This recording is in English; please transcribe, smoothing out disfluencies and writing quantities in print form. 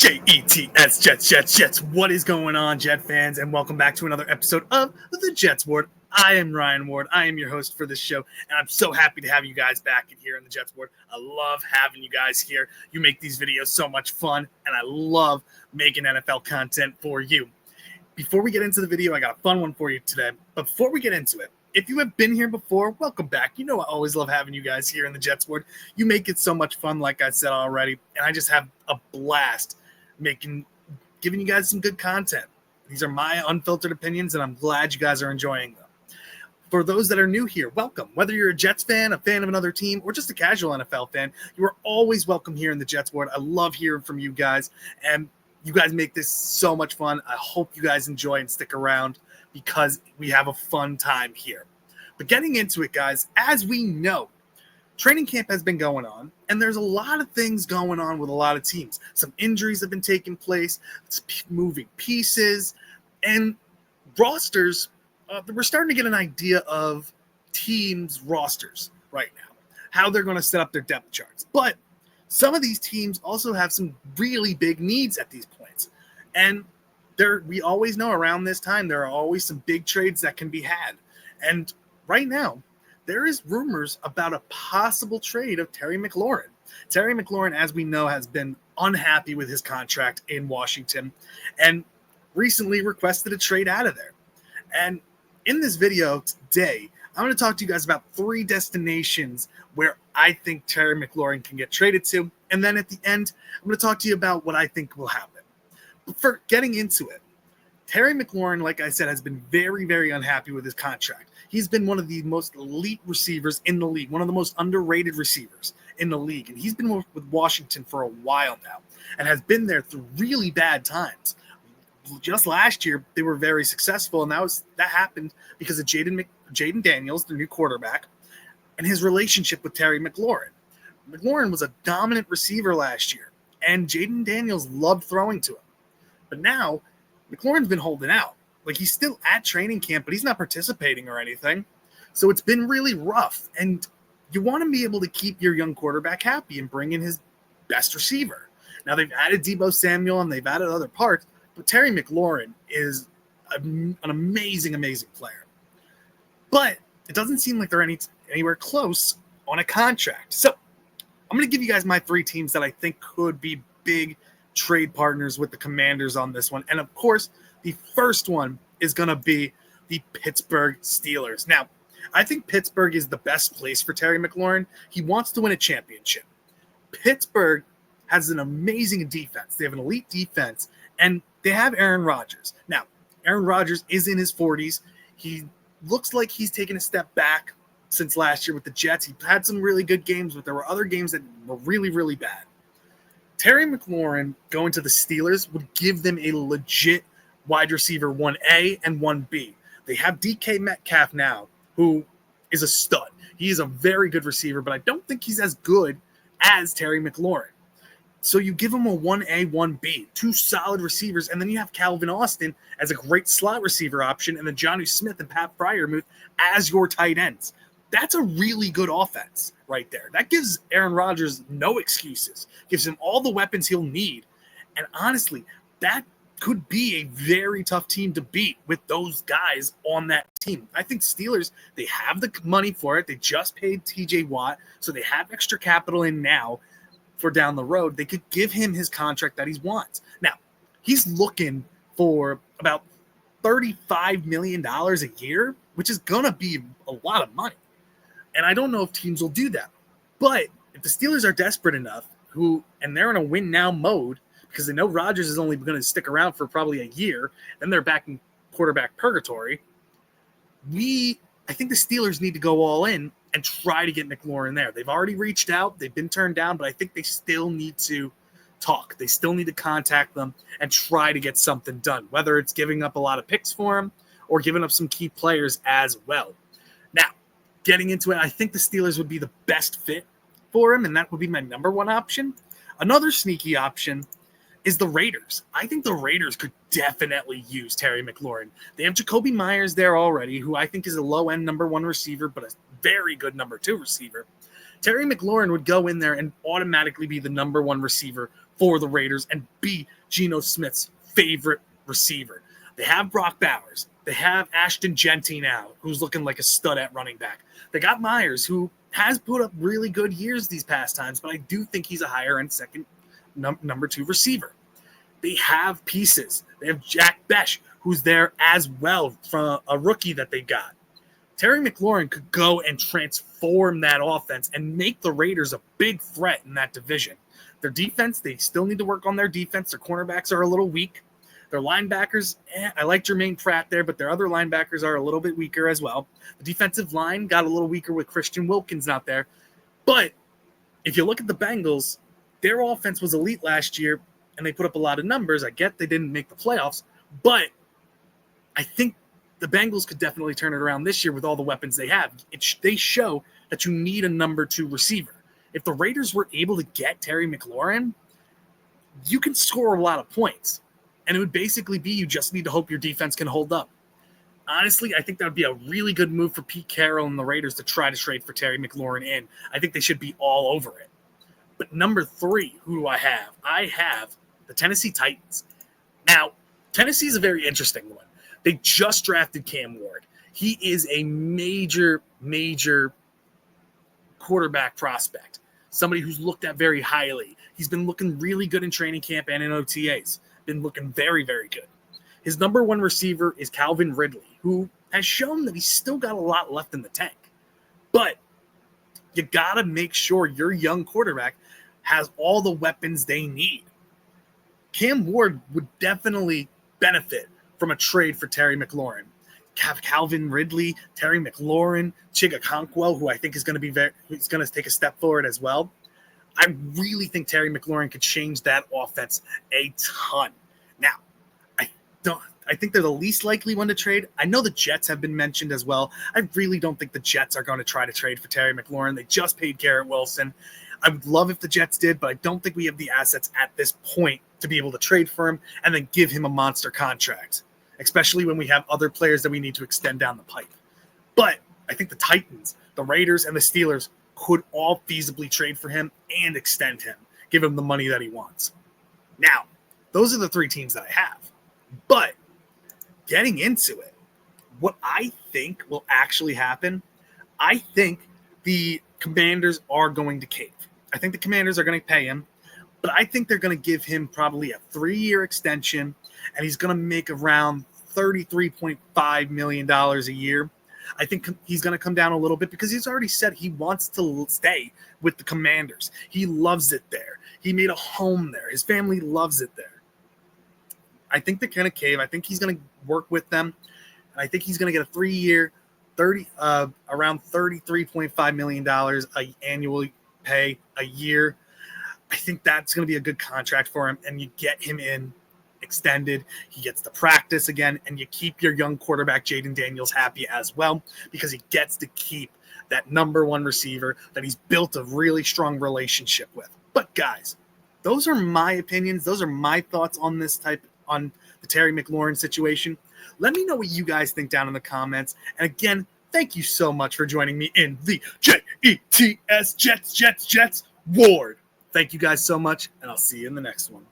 Jets, Jets. What is going on, Jet fans? And welcome back to another episode of the Jets Ward. I am Ryan Ward. I am your host for this show, and I'm so happy to have you guys back here in the Jets Ward. I love having you guys here. You make these videos so much fun, and I love making NFL content for you. Before we get into the video, I got a fun one for you today. But before we get into it, if you have been here before, welcome back. You know I always love having you guys here in the Jets Ward. You make it so much fun, like I said already, and I just have a blast giving you guys some good content. These are my unfiltered opinions, and I'm glad you guys are enjoying them. For those that are new here, welcome. Whether you're a Jets fan, a fan of another team, or just a casual NFL fan, you are always welcome here in the Jets Ward. I love hearing from you guys, and you guys make this so much fun. I hope you guys enjoy and stick around because we have a fun time here. But getting into it, guys, as we know, training camp has been going on, and there's a lot of things going on with a lot of teams. Some injuries have been taking place, moving pieces, and rosters. We're starting to get an idea of teams' rosters right now, how they're going to set up their depth charts. But some of these teams also have some really big needs at these points. And we always know around this time there are always some big trades that can be had. And right now, there is rumors about a possible trade of Terry McLaurin. Terry McLaurin, as we know, has been unhappy with his contract in Washington and recently requested a trade out of there. And in this video today, I'm going to talk to you guys about 3 destinations where I think Terry McLaurin can get traded to. And then at the end, I'm going to talk to you about what I think will happen. But for getting into it, Terry McLaurin, like I said, has been very, very unhappy with his contract. He's been one of the most elite receivers in the league, one of the most underrated receivers in the league. And he's been with Washington for a while now and has been there through really bad times. Just last year, they were very successful, and that happened because of Jaden Daniels, the new quarterback, and his relationship with Terry McLaurin. McLaurin was a dominant receiver last year, and Jaden Daniels loved throwing to him. But now, McLaurin's been holding out. Like, he's still at training camp, but he's not participating or anything. So it's been really rough, and you want to be able to keep your young quarterback happy and bring in his best receiver. Now, they've added Deebo Samuel, and they've added other parts, but Terry McLaurin is an amazing, amazing player. But it doesn't seem like they're anywhere close on a contract. So I'm going to give you guys my 3 teams that I think could be big trade partners with the Commanders on this one. And, of course, the first one is going to be the Pittsburgh Steelers. Now, I think Pittsburgh is the best place for Terry McLaurin. He wants to win a championship. Pittsburgh has an amazing defense. They have an elite defense, and they have Aaron Rodgers. Now, Aaron Rodgers is in his 40s. He looks like he's taken a step back since last year with the Jets. He had some really good games, but there were other games that were really, really bad. Terry McLaurin going to the Steelers would give them a legit wide receiver 1A and 1B. They have DK Metcalf now, who is a stud. He is a very good receiver, but I don't think he's as good as Terry McLaurin. So you give him a 1A, 1B, 2 solid receivers, and then you have Calvin Austin as a great slot receiver option, and then Jonnu Smith and Pat Freiermuth as your tight ends. That's a really good offense right there. That gives Aaron Rodgers no excuses, gives him all the weapons he'll need. And honestly, that could be a very tough team to beat with those guys on that team. I think Steelers, they have the money for it. They just paid TJ Watt, so they have extra capital in now for down the road. They could give him his contract that he wants. Now, he's looking for about $35 million a year, which is going to be a lot of money. And I don't know if teams will do that. But if the Steelers are desperate enough, and they're in a win-now mode, because they know Rodgers is only going to stick around for probably a year, then they're back in quarterback purgatory, I think the Steelers need to go all in and try to get McLaurin there. They've already reached out. They've been turned down, but I think they still need to talk. They still need to contact them and try to get something done, whether it's giving up a lot of picks for him or giving up some key players as well. Now, getting into it, I think the Steelers would be the best fit for him, and that would be my number 1 option. Another sneaky option is the Raiders. I think the Raiders could definitely use Terry McLaurin. They have Jacoby Myers there already, who I think is a low-end number 1 receiver, but a very good number 2 receiver. Terry McLaurin would go in there and automatically be the number 1 receiver for the Raiders and be Geno Smith's favorite receiver. They have Brock Bowers. They have Ashton Genty now, who's looking like a stud at running back. They got Myers, who has put up really good years these past times, but I do think he's a higher-end second number 2 receiver. They have pieces. They have Jack Besh, who's there as well from a rookie that they got. Terry McLaurin could go and transform that offense and make the Raiders a big threat in that division. Their defense, they still need to work on their defense. Their cornerbacks are a little weak. Their linebackers, I like Jermaine Pratt there, but their other linebackers are a little bit weaker as well. The defensive line got a little weaker with Christian Wilkins not there. But if you look at the Bengals, their offense was elite last year, and they put up a lot of numbers. I get they didn't make the playoffs, but I think the Bengals could definitely turn it around this year with all the weapons they have. They show that you need a number 2 receiver. If the Raiders were able to get Terry McLaurin, you can score a lot of points. And it would basically be you just need to hope your defense can hold up. Honestly, I think that would be a really good move for Pete Carroll and the Raiders to try to trade for Terry McLaurin in. I think they should be all over it. But number 3, who do I have? I have the Tennessee Titans. Now, Tennessee is a very interesting one. They just drafted Cam Ward. He is a major, major quarterback prospect, somebody who's looked at very highly. He's been looking really good in training camp and in OTAs. Been looking very, very good. His number 1 receiver is Calvin Ridley, who has shown that he's still got a lot left in the tank. But you got to make sure your young quarterback has all the weapons they need. Cam Ward would definitely benefit from a trade for Terry McLaurin. Have Calvin Ridley, Terry McLaurin, Chigakonkwo, who I think is going to take a step forward as well. I really think Terry McLaurin could change that offense a ton. Now, I think they're the least likely one to trade. I know the Jets have been mentioned as well. I really don't think the Jets are going to try to trade for Terry McLaurin. They just paid Garrett Wilson. I would love if the Jets did, but I don't think we have the assets at this point to be able to trade for him and then give him a monster contract, especially when we have other players that we need to extend down the pipe. But I think the Titans, the Raiders, and the Steelers could all feasibly trade for him and extend him, give him the money that he wants. Now, those are the 3 teams that I have. But getting into it, what I think will actually happen, I think the Commanders are going to cave. I think the Commanders are going to pay him, but I think they're going to give him probably a 3-year extension, and he's going to make around $33.5 million a year. I think he's going to come down a little bit because he's already said he wants to stay with the Commanders. He loves it there. He made a home there. His family loves it there. I think they're going to cave. I think he's going to work with them. And I think he's going to get a 3-year, around $33.5 million annual pay a year. I think that's going to be a good contract for him. And you get him in extended. He gets to practice again, and you keep your young quarterback Jaden Daniels happy as well because he gets to keep that number 1 receiver that he's built a really strong relationship with. But guys, those are my opinions. Those are my thoughts on on the Terry McLaurin situation. Let me know what you guys think down in the comments. And again, thank you so much for joining me in the Jets Ward. Thank you guys so much, and I'll see you in the next one.